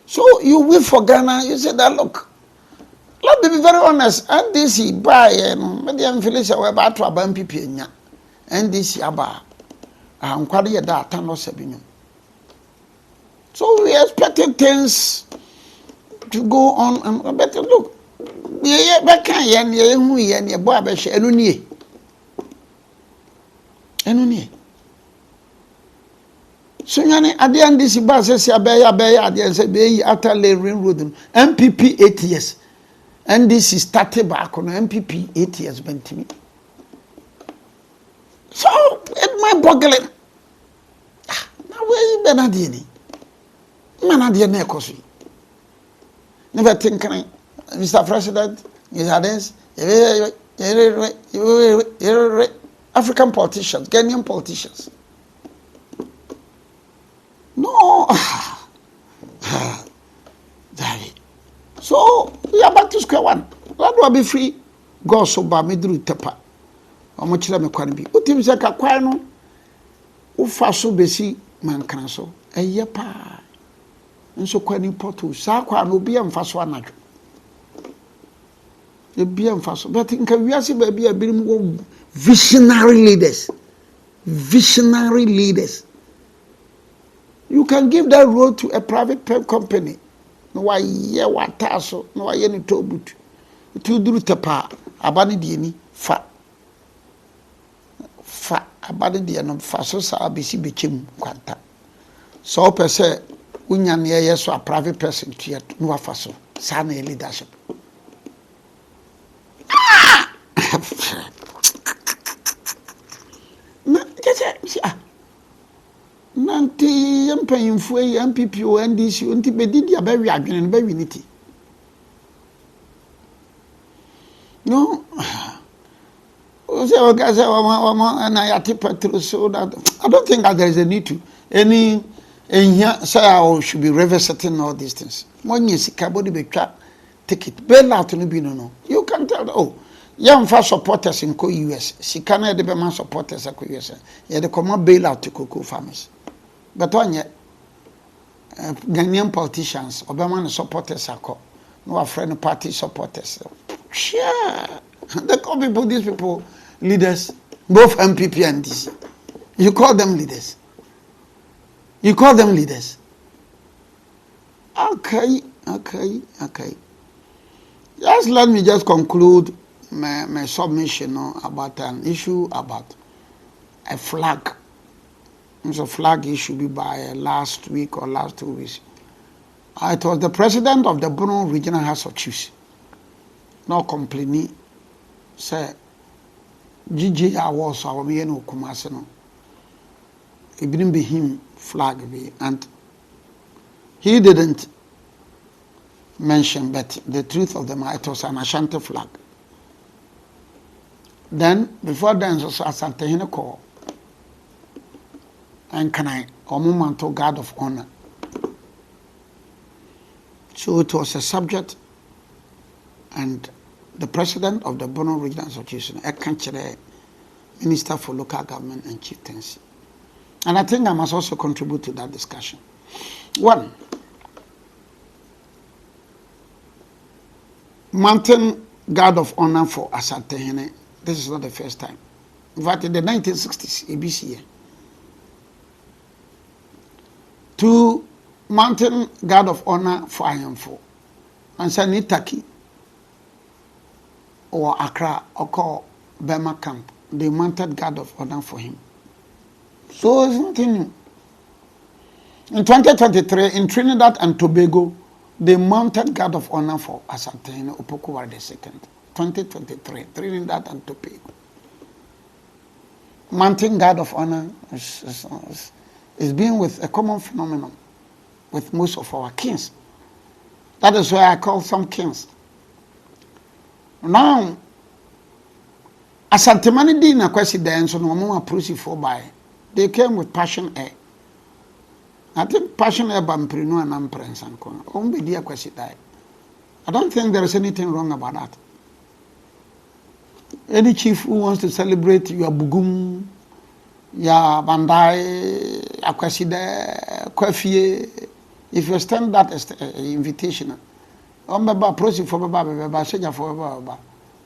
So you wait for Ghana, you say that, look, let me be very honest, NDC buy, maybe I'm feeling so about to abandon people, NDC aba, I'm quite a data, no sabino. So we expected things to go on, and better look, yeah, back can ye, boy, besh, enuni. So yani at the end this bus says abaya at the end say be Atta ring road MPP 8 years. NDC started back on MPP 8 years bentimi. So it my boggling. Now where you been adini? Man adini na ekoso. Never think Mr. President, African politicians, Ghanaian politicians. No. So we are back to square one. That will be free. Go so ba me duru tepa. Omo kire me kwan bi. Utim se ka kwan no. Ufa so besi mankan so. Eye pa. Nso kwani porto. Sa kwan no bi amfa so anadwo. E bi amfa so. But nka wiase ba bi abirim wo visionary leaders. Visionary leaders. You can give that road to a private company. No why ye wataso, no why any tobut. To do tepa, abani dieni, fa abani dienum fa so sa abisi bechem kwanta. So per se, unyan ye so a private person to yet no faso, sana leadership. Na kese nanti yempanyimfo yi MPP o NDC nti bedidi abawi adwene no bawi niti no o say o ga say o na yati petrol so that I don't think that there is a need to any here say I should be revisiting all these things when you see body betwa ticket bail out no bi no you can tell oh yamfa supporters in co US sika na de be man supporters ko US ye de come bail out to cocoa farmers. But on yet, Ghanaian politicians, Obama supporters are called. No, friend party supporters. Sure. They call people, these people, leaders, both MPP and DC. You call them leaders. You call them leaders. Okay. Just let me just conclude my submission about an issue about a flag. It's a flag issue be by last week or last 2 weeks. It was the president of the Bono Regional House of Chiefs. No complaining. Say, GG Awards our no Kumasino. It didn't be him flag be, and he didn't mention, but the truth of the matter, it was an Ashanti flag. Then before then, so Asante Hine call. And can I Omumanto guard of honor? So it was a subject, and the president of the Bono Regional Association, Ekanchere, Minister for Local Government and Chieftaincy. And I think I must also contribute to that discussion. One, Mountain Guard of Honor for Asante Hine. This is not the first time. In fact, in the 1960s, ABC. To Mountain Guard of Honor for Ayamfo, and Sanitaki or Accra or Burma camp, they mounted Guard of Honor for him. So it's nothing new. In 2023, in Trinidad and Tobago, they mounted Guard of Honor for Asante Hine Opoku II. 2023, Trinidad and Tobago. Mounting Guard of Honor is being with a common phenomenon with most of our kings. That is why I call some kings. Now, Asante Mani di na kwesi denso no mo approach for by. They came with Passion Air. I think Passion Air bamprino and amprense and kono. Ombe dia kwesi die. I don't think there is anything wrong about that. Any chief who wants to celebrate your bugum, ya bandai akwaside kwafie If you extend that invitation, process for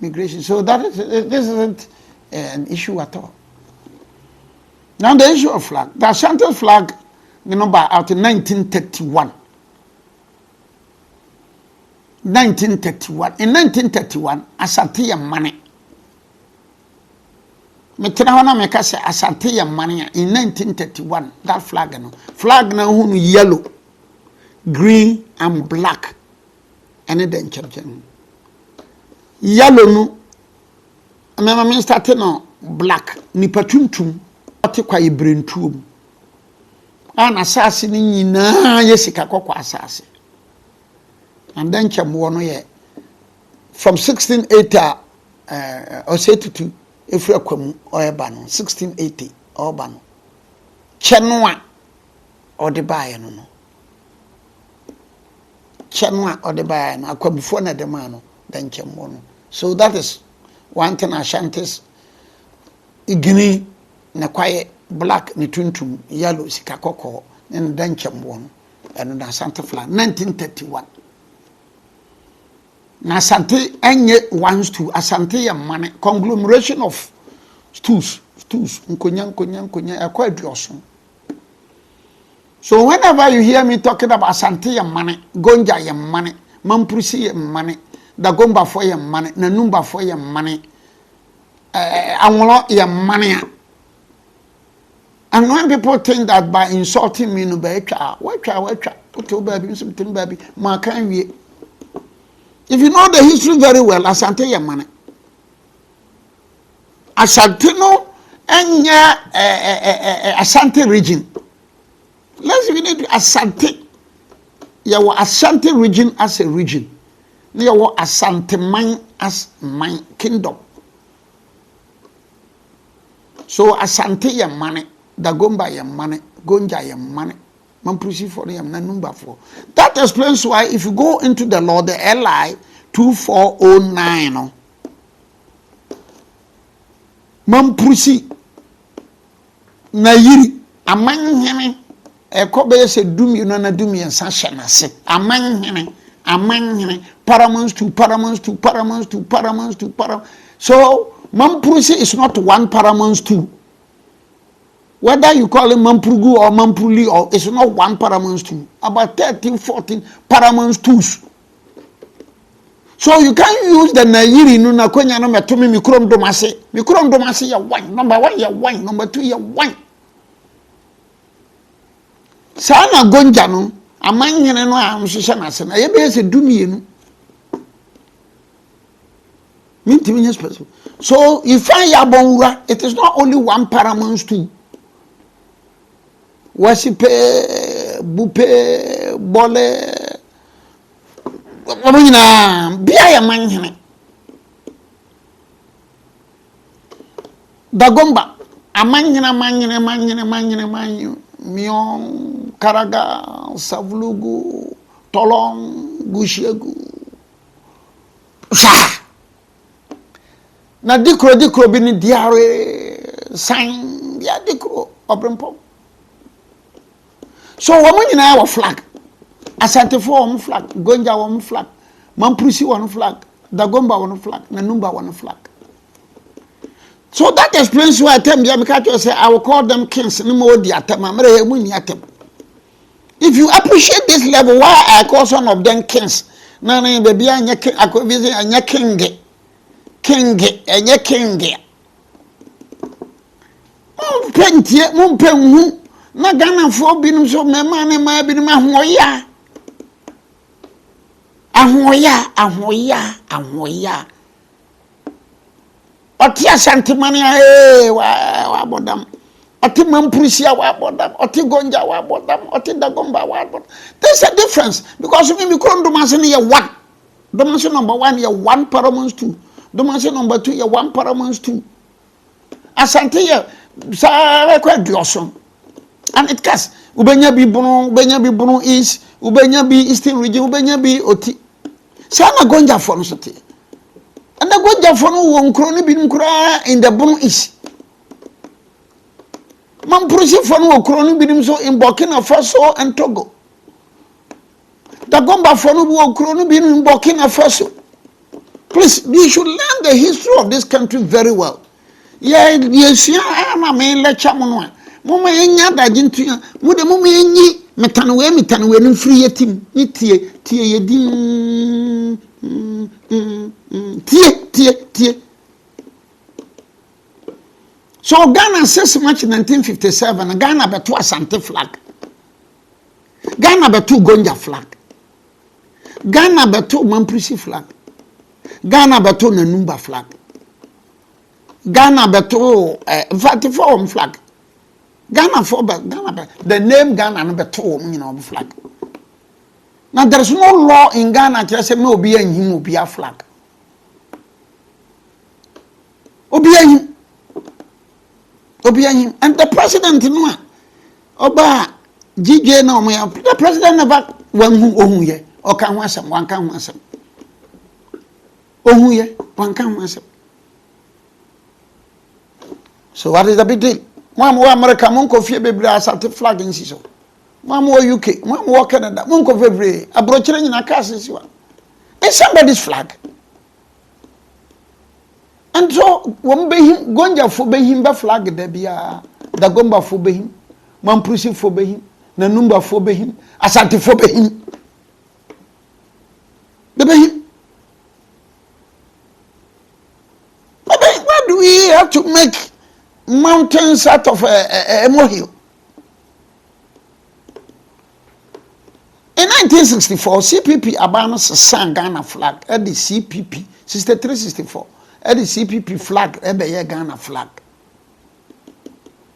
migration. So this isn't an issue at all. Now the issue of flag. The Ashanti flag, out in 1931. 1931. In 1931, Asante money. Metrahona meka say Asante money in 1931. That flag now yellow, green and black. And then champion. Yellow no. I started no black. Ni patuntum. Ati kwa ibrentuom. Ana asase ni nyina yesika kokwa asase. And then Chamuano ye from 1680 or 82 if you come or bano 1680 or bano Chenwa or the buyer no Chenwa or the buyer no akwa before na the mano then Chamuano. So that is one thing Ashantis igini na kwaye black ni tuntum yellow sikakoko and then Chamuano and the Santa flag 1931. Na Asante enye one stool, Asante ya money, conglomeration of stools, nkonya akwa aduoso. So whenever you hear me talking about Asante ya money, Gonja ya money, Mamprusi ya money, Dagomba for ya money, Nanumba for ya money, Anwolo ya money. And when people think that by insulting me, no becha, baby, something baby, ma can we. If you know the history very well, Asante Yamane. Asante no, enya Asante region. Let's begin to Asante. Yawa Asante region as a region. Yawa Asante mine as mine kingdom. So Asante Yamane, Dagomba Yamane, Gonja Yamane. For them, number 4. That explains why if you go into the law, the LI 2409, Mamprusi Nayiri, among him, a cobe said, Doom you nana do me and Sashana say, among him, paramount to paramount to paramount to paramount to paramount. So Mamprusi is not one paramount to. Whether you call it Mamprugu or Mampruli, or it's not one paramount two, about 13, 14 paramount twos. So you can't use the Nairi Nuna Konya no Matumi Mikrom Domase, ya one, number 1, ya one, number 2, ya one. Sana Gonjano, a man in an arm, Shishanasan, I ever said, do me. So if I abonga, it is not only one paramount two. Wasipe, bupe, bole, biya manhene. Dagomba, manhene, mion, karaga, savlugu, tolong, gushegu. Sa! Na dikro bini diare, sign, ya dikro, obrempo. So woman in our flag. Asante for one flag, Gonja one flag, Mamprusi one flag, Dagomba one flag, Nanumba one flag. So that explains why I tell me say I will call them kings no more the Atta. If you appreciate this level, why I call some of them kings? No, baby, I could visit a king. Mumpengu. Na Ghana for binum so me man ma binum ahoya oti Asante mani wa bodam oti Mamprusia wa bodam oti Gonja wa bodam oti Dagomba wa bodam. There's a difference because me mikron domase ne ye 1 domase number 1 ye 1 paramount 2 domase number 2 ye 1 paramount 2 Asante ye sa kwa dioson. And it cast Ubenya bi Bono East, Ubenya bi Eastern region, Ubenya bi Oti. Sana Gonja for no sote. And the Gonja for no one crony bin cry in the Bono East. Mamprusi for no crony bin so in Burkina Faso and Togo. The Gomba Fonubu Krono been in Burkina Faso. Please, we should learn the history of this country very well. Yeah, yes, I'm a main lecture. Mama, enya da jintu ya. Mude mama enyi metanwe no free yetim. Ni tie yedim. Tie. So Ghana says much in 1957. Ghana betu Asante flag. Ghana betu Gonja flag. Ghana betu Mamprisi flag. Ghana betu Nanumba flag. Ghana betu 44 flag. Ghana for the name Ghana no betu flag. Now there is no law in Ghana to say no be him will be a flag. Obi him. And the president no oba GJ no me the president never wan hu ohun ye o kan ho asem wan kan ho asem ohun ye wan kan ho asem. So what is the big deal? Mama wa America mon ko fie bebre asate flag nsi so. Mama wa UK, mama wa Canada, mon ko bebre abrochire nyina ka asisi wa. It's somebody's flag. And so when behim gonja fo behim be flag de bia da gomba fo behim Mamprusi fo behim Nanumba fo behim Asante fo behim the behim. But why do we have to make mountains out of a molehill? In 1964 CPP abano sang Ghana flag at the CPP 63-64 at the CPP flag at the Ghana flag.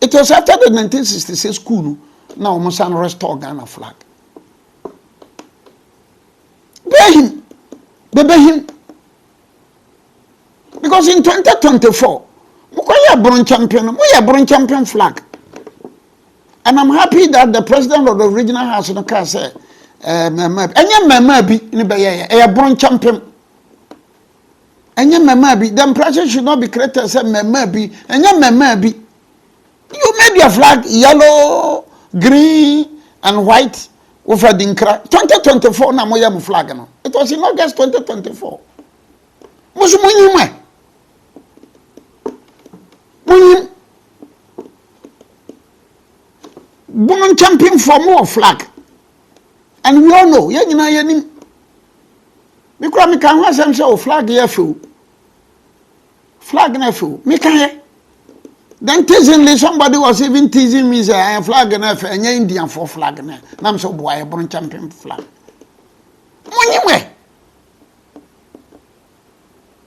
It was after the 1966 coup now almost restore Ghana flag. Be him. Because in 2024, we are bronze champion flag. And I'm happy that the president of the regional house in the car said, a bronze champion. The impression should not be created as maybe. You made your flag yellow, green, and white with a dinkra. 2024 na moya mu flag no. It was in August 2024. Musumunyi mwe. Bon champion for more flag. And we all know, yenim. Because me can wasem say flag here fu. Flag na fu. Me can. Then teasingly somebody was even teasing me say I am flag na fu enya Indian for flag na. Na me so boy bon champion flag.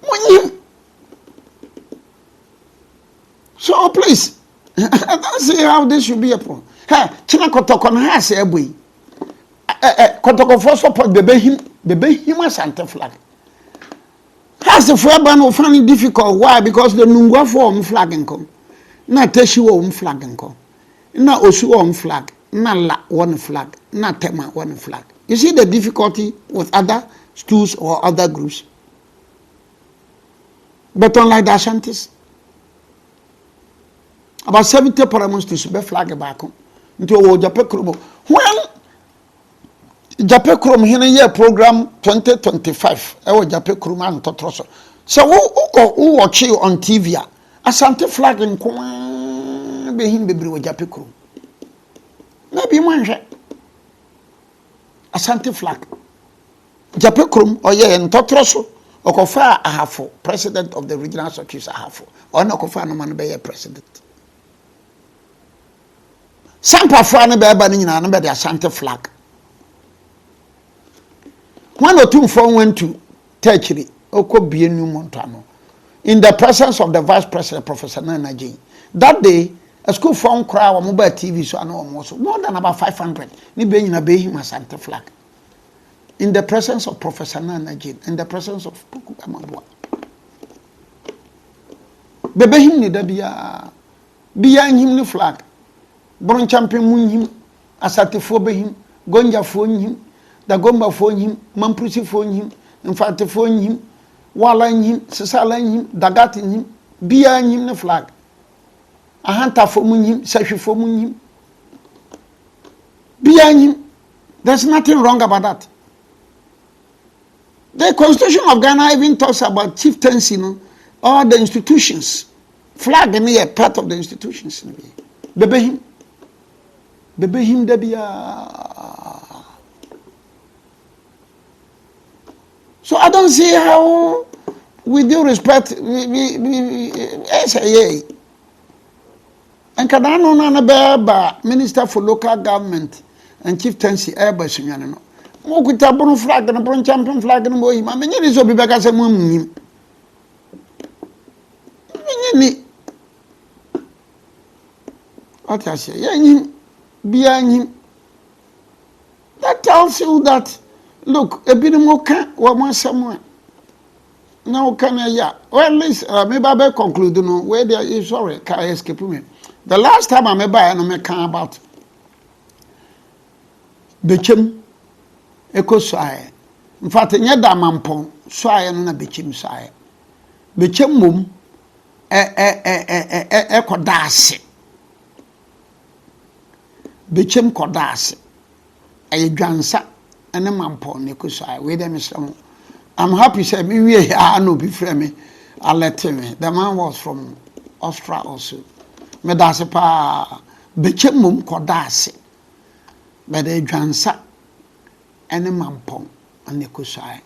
Money. So please, I don't see how this should be a problem. Hey, China Kotoko na ha say boy. Kotoko for support bebe him Asante flag. Has the flag no find it difficult. Why? Because the Nungwa form flag come. Na Teshi flag come. Na Osu flag. Na La one flag. Na Tema one flag. You see the difficulty with other schools or other groups. But unlike the Ashantis, about 70 parliaments to be flag back into a Japan Krubo. When Japan Krum here year program 2025, I Japan Krum and Totroso. So who watch you on TV? Asante flag in Kuma be him be with Japan Krum. Maybe one Asante flag. Japan Krum or yeah and Totroso. Okofa Ahafo, president of the regional association Ahafo. Or no Okofa no man be a president. Sampa Fana be banning and the Asante flag. 1 or 2 phone went to Tertiary, Oko Bienu Montano, in the presence of the Vice President, Professor Nana J. That day, a school phone crowd or mobile TV, so I know almost more than about 500. Ni be in a Behim Asante flag. In the presence of Professor Nana J. In the presence of Puku Amabwa. Bebehim ni da biya him ni flag. Bron champion mun him, Asante fo behim, Gonja fo him. The Gomba phone him, Mamprusi phone him, Infante phone him, Wallan him, Sisalan him, Dagatin him, Bia him the flag. A hunter for him, Sashi for him. Bia him. There's nothing wrong about that. The Constitution of Ghana even talks about chieftaincy, all the institutions. Flag and a part of the institutions. Bebe him debia. So I don't see how, with due respect, say and Kadano Nana Beba, Minister for Local Government and Chieftaincy Eba Sunyano. Mokuta bon flag and a bon champion flag and boy, my many is obi back as a mum. What I say, behind him. That tells you that, look, a bit more can, one somewhere. Now, can I, yeah. Well, at least, maybe I better conclude, where there is, sorry, can I escape me? The last time I remember, I know about Bechem Echo Sire. In fact, in Yada Mampon, Sire and a Bechem Sire. Bechem Mum, Echo Dasi. Bechem Kodasi. A Jansa and a Mampon, Echo Sire. Wait a minute. I'm happy, say, me, I know before me. I'll let him. The man was from Austria also. Me dase pa Bechem Mum Kodasi. But a Jansa and a Mampon and Echo Sire.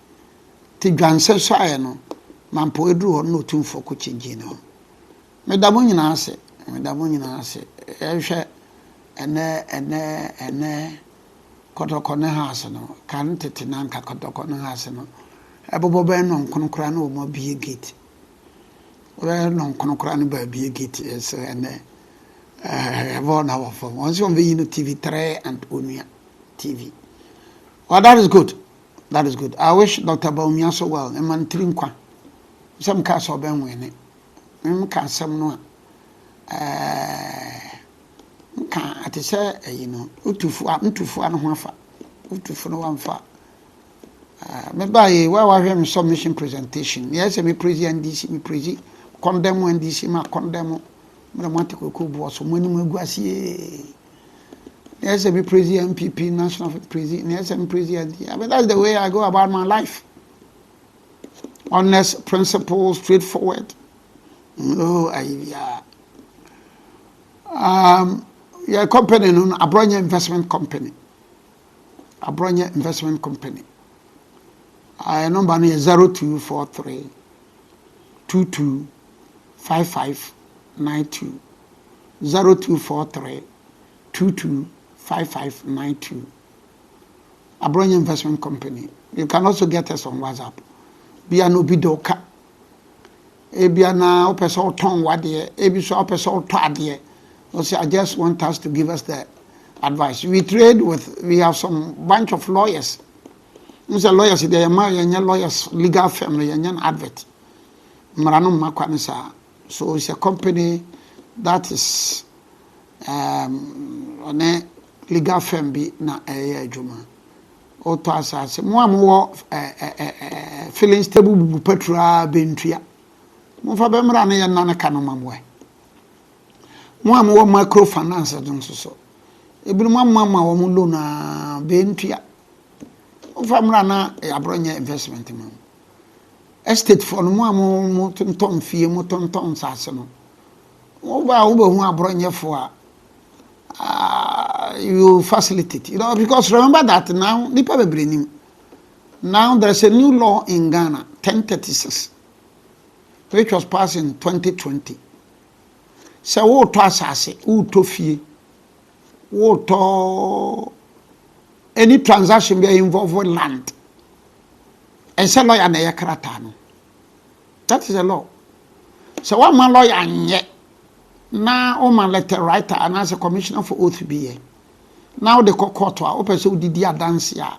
Ti Jansa Sire no, Mampo Edru or no tune for coaching Gino. Madame Nase, and Kotokone Hasano, can't it Nanka Kotokone Hasano. Abo Ben on Conocrano more be a gate. Well, non Conocrano by be a gate, yes, and 1 hour for once on the TV3 and Unia TV. Well, that is good. That is good. I wish Dr. Baumia so well. And man trinkwa. Some castle ben winning. Can some no. Can at say, utufu and wafa. Utufu no one fa. Maybe where I have submission presentation. Yes, me president NDC, me president. Condemn NDC, ma condemn. Mathematical Kubo, so many Muguasi. Yes, I president MPP, national president. Yes, I'm president. But that's the way I go about my life. Honest, principle, straightforward. No, your company, Abronya Investment Company. Abronya Investment Company. I number is 0243 225592. 0243 225592. Abronya Investment Company. You can also get us on WhatsApp. Bia no bidoka. Ebia na opeso ton wade, ebi so opeso to ade. So I just want us to give us the advice. We have some bunch of lawyers. Mr. Lawyers, they are lawyers, legal family, and advert. Marano Makwanisa. So it's a company that is on a legal firm be na juma. Oto asase. Mo feeling stable petra bentria. Mo fa be mra na ye nana kanoma mo. Mo microfinance don so. Ebi mo mama wo mo loan na bentria. Famra na Abronya investment man. Estate for mo tonton fie mo tonton sase no. Wo ba hu Abronya for you facilitate. Because remember that now nipa be bring. Now there's a new law in Ghana, 1036, which was passed in 2020. So wo to asase, wo to fie, wo to any transaction be involved with land. And say lawyer na yakrata no. That is a law. So one man lawyer anye na o man letter writer and as a commissioner for oath be. Now the court wa o person didi adanse a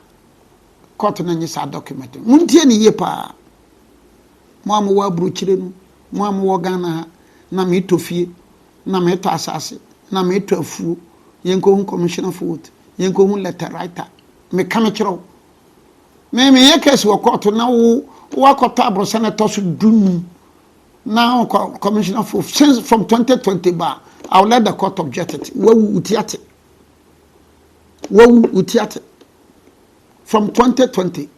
court na nyi sa document. Muntie ni ye pa. Mo am wa bruchire no, mo am wo Ghana na me tofie, na me to asase, na me to afuo, yenko commissioner for oath. Yenko hu letter writer me kamekiro me ye case wo court na wo akota abro senator so dum now commissioner for since from 2020 ba I will let the court object it wo utiate from 2020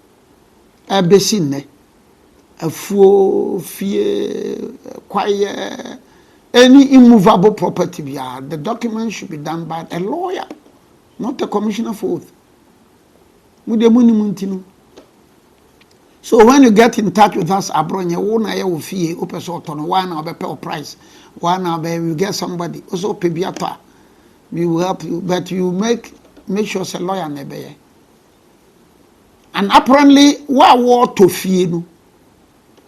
Ebesinne, a full fear, quiet, any immovable property. The document should be done by a lawyer, not a commissioner for oath. So when you get in touch with us, Abronya, one fee, open sort on 1 hour per price, 1 hour, you get somebody, also pay Atta. We will help you, but you make sure it's a lawyer never. And apparently, what war to fee?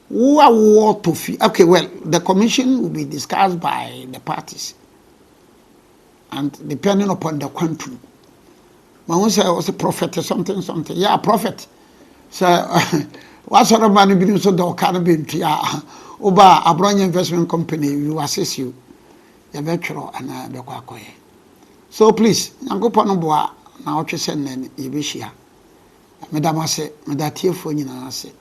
What war to fee? Okay, well, the commission will be discussed by the parties, and depending upon the country. When say I was a prophet or something, yeah, prophet. So, what sort of money being so the can be Oba Abronya Investment Company will assist you. The virtual and the Kwakoye. So please, Yango Panoboa, now what you send then you wish here. Madam, I say, Medatia for you, I say.